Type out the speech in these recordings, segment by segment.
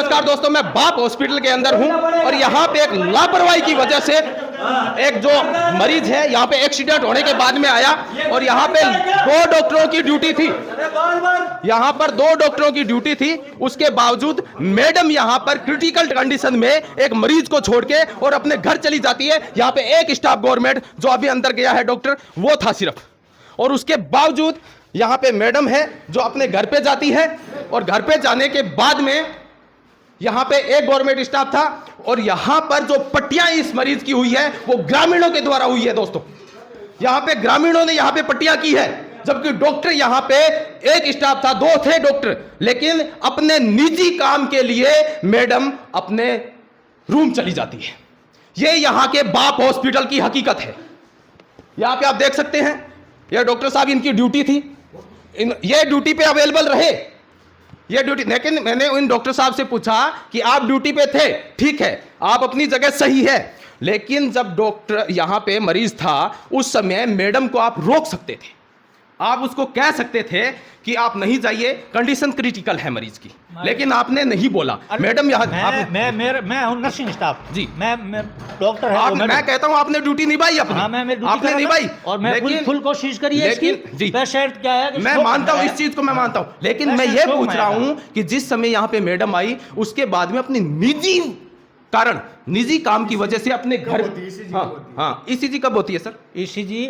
नमस्कार दोस्तों, मैं बाप हॉस्पिटल के अंदर हूं और यहाँ पे एक लापरवाही की वजह से एक जो मरीज है यहाँ पे एक्सीडेंट होने के बाद में आया और यहाँ पे 2 डॉक्टरों की ड्यूटी थी। यहाँ पर 2 डॉक्टरों की ड्यूटी थी, उसके बावजूद मैडम यहाँ पर क्रिटिकल कंडीशन में एक मरीज को छोड़ के और अपने घर चली जाती है। यहाँ पे एक स्टाफ गवर्नमेंट जो अभी अंदर गया है डॉक्टर, वो था सिर्फ, और उसके बावजूद यहाँ पे मैडम है जो अपने घर पे जाती है और घर पे जाने के बाद में यहाँ पे एक गवर्नमेंट स्टाफ था और यहाँ पर जो पट्टियां इस मरीज की हुई है वो ग्रामीणों के द्वारा हुई है। दोस्तों यहाँ पे ग्रामीणों ने यहाँ पे पट्टियां की है, जबकि डॉक्टर यहाँ पे एक स्टाफ था, 2 थे डॉक्टर, लेकिन अपने निजी काम के लिए मैडम अपने रूम चली जाती है। ये यहाँ के बाप हॉस्पिटल की हकीकत है। यहाँ पे आप देख सकते हैं, ये डॉक्टर साहब इनकी ड्यूटी थी, ये ड्यूटी पे अवेलेबल रहे, ये ड्यूटी। लेकिन मैंने इन डॉक्टर साहब से पूछा कि आप ड्यूटी पे थे, ठीक है, आप अपनी जगह सही है, लेकिन जब डॉक्टर यहां पे मरीज था उस समय मैडम को आप रोक सकते थे, आप उसको कह सकते थे कि आप नहीं जाइए, कंडीशन क्रिटिकल है मरीज की, लेकिन आपने नहीं बोला। मैडम यहाँ मैं हूं नर्सिंग स्टाफ जी, मैं डॉक्टर है, मैं कहता हूं आपने ड्यूटी निभाई अपनी। हाँ, मैं आपने निभाई और मैं फुल कोशिश करी है इसकी। पेशेंट क्या है, मैं मानता हूं, इस चीज को मैं मानता हूं, लेकिन मैं ये पूछ रहा हूं कि जिस समय यहाँ पे मैडम आई उसके बाद में अपनी निजी कारण, निजी काम की वजह से अपने घर। हाँ, ईसीजी कब होती है सर? ईसीजी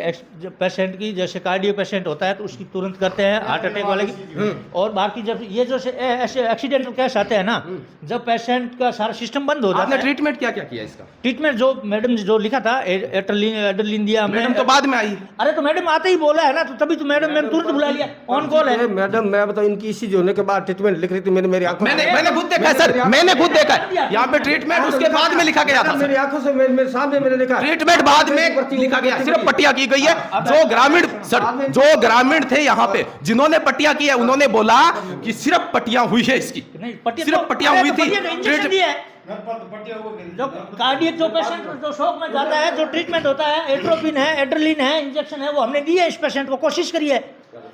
पेशेंट की, जैसे कार्डियो पेशेंट होता है तो उसकी तुरंत करते हैं, हार्ट अटैक वाले की। और बाकी जब ये जो ऐसे एक्सीडेंटल केस आते हैं ना, जब पेशेंट का सारा सिस्टम बंद हो जाता है। आपने ट्रीटमेंट क्या क्या किया इसका? ट्रीटमेंट जो मैडम जो लिखा था एड्रेनालिन दिया। मैडम तो बाद में आई। अरे तो मैडम आते ही बोला है ना, तो तभी तो मैडम मैंने तुरंत बुला लिया, ऑन कॉल है मैडम। मैं बताऊं, इनकी ईसीजी होने के बाद ट्रीटमेंट लिख रही थी, मेरी आंखों मैंने खुद देखा सर, मैंने खुद देखा यहाँ पे ट्रीटमेंट उसके बाद में लिखा गया था, मेरी आंखों से मेरे सामने मैंने देखा। ट्रीटमेंट बाद में लिखा गया, सिर्फ पट्टियां की गई है। जो ग्रामीण सर, जो ग्रामीण थे यहाँ पे जिन्होंने पट्टियां की है, उन्होंने बोला कि सिर्फ पट्टियां हुई है इसकी, सिर्फ पट्टियां हुई थी। जो कार्डियक जो पेशेंट जो शॉक में जाता है, जो ट्रीटमेंट होता है, एट्रोपिन है, एड्रेनालिन है, इंजेक्शन है, वो हमने दिए इस पेशेंट को, कोशिश करी है।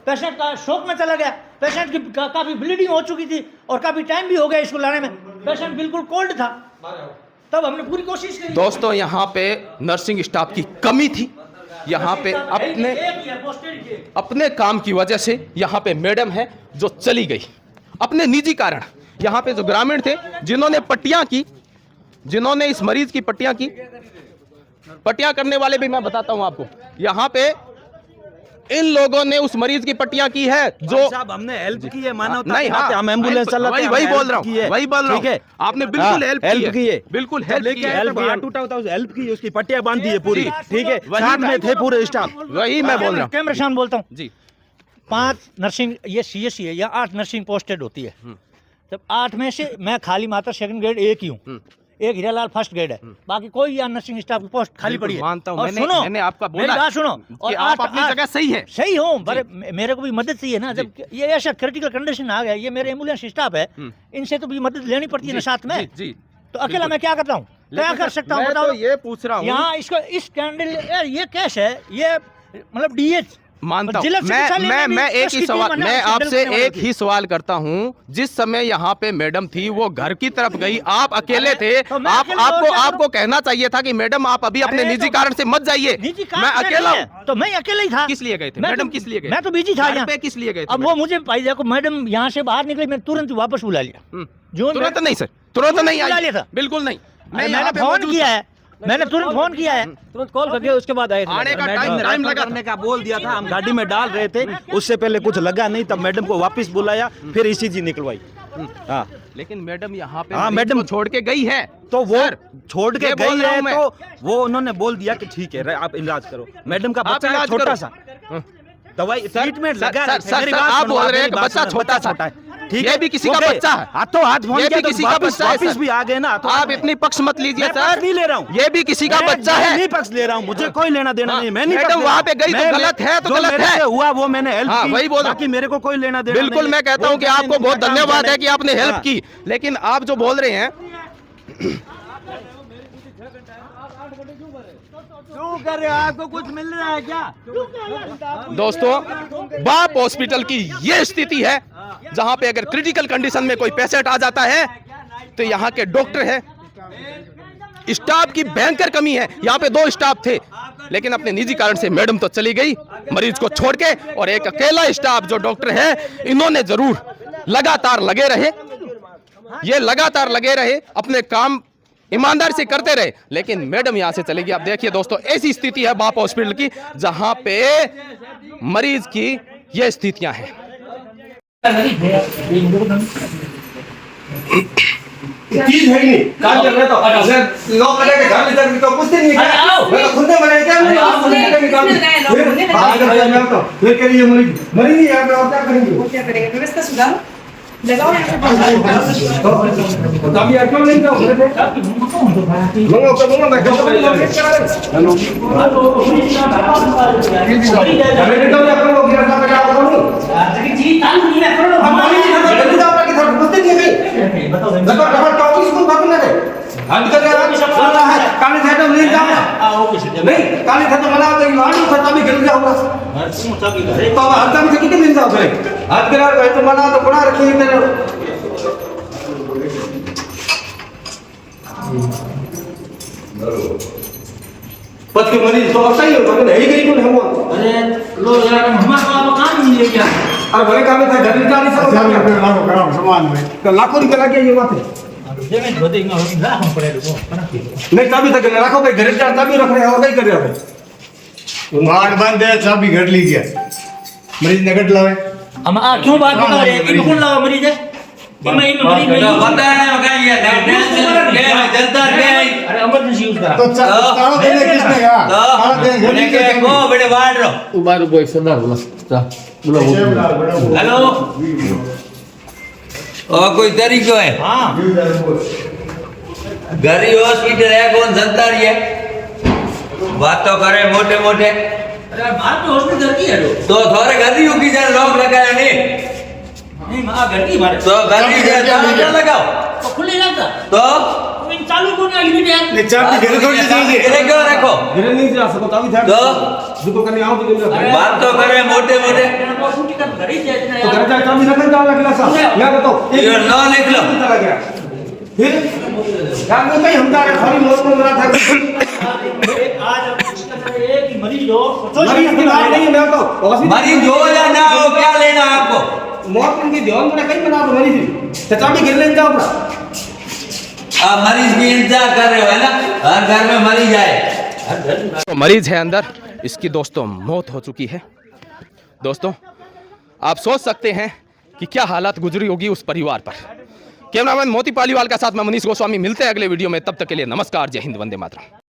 पेशेंट का शॉक में चला गया, पेशेंट की काफी ब्लीडिंग हो चुकी थी और काफी टाइम भी हो गया इसको लाने में, पेशेंट बिल्कुल कोल्ड था, तब हमने पूरी कोशिश करी। दोस्तों यहाँ पे नर्सिंग स्टाफ की कमी थी, यहाँ पे अपने काम की वजह से यहाँ पे मैडम है जो चली गई अपने निजी कारण। यहाँ पे जो ग्रामीण थे जिन्होंने पट्टियां की, जिन्होंने इस मरीज की पट्टियां की, पट्टियां करने वाले भी मैं बताता हूं आपको, यहाँ पे इन लोगों ने उस मरीज की पट्टियां की है जो हमने हेल्प की है, मानवता नहीं, हाँ, हम एम्बुलेंस चलाते हैं, वही बोल रहा हूँ, वही बोल रहा हूँ। आपने बिल्कुल हेल्प की है, बिल्कुल हेल्प की है, टूटा होता है हेल्प की, उसकी पट्टियां बांधी है पूरी, ठीक है, साथ में थे पूरे स्टाफ। वही मैं बोल रहा हूँ। कैमरा शान बोलता हूँ जी। 5 नर्सिंग, ये सीएससी है या 8 नर्सिंग पोस्टेड होती है। जब 8 में से मैं खाली मात्र सेकंड ग्रेड एक ही हूँ, एक हीरालाल फर्स्ट ग्रेड है, बाकी कोई यहाँ नर्सिंग स्टाफ की पोस्ट खाली पड़ी है। मानता हूँ, और सुनो, मैंने आपका बोला, मेरी बात सुनो, और आप अपनी जगह सही है, सही हूँ, पर मेरे को भी मदद चाहिए ना। जब ये ऐसा क्रिटिकल कंडीशन आ गया, ये मेरे एम्बुलेंस स्टाफ है, इनसे तो भी मदद लेनी पड़ती है ना साथ में। जी, तो अकेला मैं क्या करता हूँ, क्या कर सकता हूँ बताओ? ये पूछ रहा हूँ यहाँ इसको इस कैंडल, ये कैश है, ये मतलब डीएच मानता हूं। मैं एक ही सवाल, मैं आपसे एक ही सवाल करता हूं। जिस समय यहाँ पे मैडम थी वो घर की तरफ गई, आप अकेले थे, आपको कहना चाहिए था कि मैडम आप अभी अपने निजी कारण से मत जाइए, मैं अकेला हूँ। तो मैं अकेला ही था। किस लिए गए थे मैडम? किस लिए गए? मैं तो बिजी था यहाँ पे। किस लिए गए? अब वो मुझे पाई, देखो मैडम यहाँ से बाहर निकली, मैं तुरंत वापस बुला लिया। जो तुरंत नहीं सर, तुरंत नहीं बुला लिया था, बिल्कुल नहीं। मैंने फोन किया है, मैंने तुरंत फोन किया है, तुरंत कॉल करके उसके बाद आए थे। आने का टाइम लगा करने का बोल दिया था, हम गाड़ी में डाल रहे थे, उससे पहले कुछ लगा नहीं, तब मैडम को वापस बुलाया, फिर ईसीजी निकलवाई। हाँ, लेकिन मैडम यहाँ पे हाँ, मैडम छोड़ के गई है, तो वो छोड़ के गई है, तो वो उन्होंने बोल दिया कि ठीक है आप इलाज करो। मैडम का बच्चा छोटा सा, दवाई ट्रीटमेंट लगा। आप बोल रहे हैं कि बच्चा छोटा सा है, ठीक है, भी किसी का बच्चा है, हाथों हाथ फोन किया, किसी का बच्चा है, वापस भी आ गए ना। आप इतनी पक्ष मत लीजिए सर, नहीं ले रहा हूँ, ये भी किसी का बच्चा है, नहीं पक्ष ले रहा हूँ, मुझे कोई लेना देना नहीं। मैं नहीं, मैडम वहाँ पे गई तो गलत है, तो गलत है, हुआ वो मैंने हेल्प की, वही बोल रहा हूँ, मेरे को कोई लेना देना। बिल्कुल मैं कहता हूँ कि आपको बहुत धन्यवाद है कि आपने हेल्प की, लेकिन आप जो बोल रहे हैं क्यों कर रहे हो? आपको कुछ मिल रहा है क्या? दोस्तों, बाप हॉस्पिटल की ये स्थिति है जहां पे अगर क्रिटिकल कंडीशन में कोई पेशेंट आ जाता है तो यहाँ के डॉक्टर है, स्टाफ की भयंकर कमी है। यहाँ पे 2 स्टाफ थे, लेकिन अपने निजी कारण से मैडम तो चली गई मरीज को छोड़ के, और एक अकेला स्टाफ जो डॉक्टर है, इन्होंने जरूर लगातार लगे रहे, ये लगातार लगे रहे, अपने काम ईमानदार से करते रहे, लेकिन मैडम यहां से चली गई। अब देखिए दोस्तों, ऐसी स्थिति है बाप हॉस्पिटल की, जहां पे मरीज की ये स्थितियां हैं। चीज है ही नहीं, काम चल रहा है तो अगर लोग बने के घर में तक तो कुछ नहीं है, मैं तो खुद ने बनाया क्या, मैं आप खुद ने निकाल फिर बात कर रहा मैं तो फिर कह रही है मरी नहीं यार, मैं और क्या करेंगे, क्या करेंगे? व्यवस्था सुधारो, लगाओ यहाँ पे तो अभी क्यों नहीं जाओ घर पे मंगो मैं घर पे लोग करा हेलो अरे बेटा ये अपने लोग गिरा का क्या करूं जी चालू नहीं है, करो हम मरी नहीं जल्दी जाओ कि थोड़ा कुछ नहीं है, बताओ डबल टॉपिक को बात ना है आज कर रहा है काली था तो नहीं जाऊंगा नहीं, काली था तो मना तो लाड़ी था तभी गिर जाऊंगा तो अब हर काम से कितने दिन जाओ करे आज कर रहा है तो मना तो बड़ा रखिए इधर पद के मरीज तो सही हो तो नहीं गई कौन हम अरे लो यार, हमारा काम ही नहीं है क्या? और बड़े काम था घर निकाली सब लाखों कराओ सामान में तो लाखों निकल गया ये बात है पेमेंट होते ही हम लाखों पड़े लोगों नहीं तभी तक लाखों पे घर जा तभी रख रहे हो नहीं कर रहे हो मार्ग बंद है, चाबी घट ली गया मरीज ने घट लावे हम क्यों बात बता रहे हैं कि कौन लगा मरीज है कि मैं मरीज नहीं बताया ना क्या ये जनता के अरे इमरजेंसी यूज करा तो ताला देने किसने कहा, ताला देने घर लेके नहीं को बड़े बाहर रहो। हेलो और कोई तरीको है? हां गरी हॉस्पिटल है, कौन जनता रही है, बात तो करे मोटे मोटे। अरे बात तो हॉस्पिटल की है तो थोड़े गरी की जन लोग लगाया नहीं मां घर की बात तो गरी जन लगाओ तो खुले रहता तो इन चालू को ना यूनिट है ने चाबी घर थोड़ी सी गिरे क्यों रखो घर नहीं जा सको तभी था तो दुको करने आओ तो घर बात तो करे मोटे मोटे छुट्टी कर घर ही जाए तो घर जा चाबी रखन जा लगला सा मैं बताओ ये ना लिख लो चला गया फिर यार वो कहीं हमदा खाली मौत में मरा था आज एक ही मरीज हो मरीज की बात नहीं है, मैं तो मरीज हो या ना हो क्या लेना आपको, मौत उनकी ध्यान में कहीं बना तो मरीज तो चाबी गिर लेन जाओ अपना आप मरीज की इंतजार कर रहे हो है ना, हर घर में मरीज आए तो मरीज है अंदर, इसकी दोस्तों मौत हो चुकी है। दोस्तों आप सोच सकते हैं कि क्या हालात गुजरी होगी उस परिवार पर। कैमरामैन मोती पालीवाल का साथ में मनीष गोस्वामी, मिलते हैं अगले वीडियो में, तब तक के लिए नमस्कार, जय हिंद, वंदे मातरम।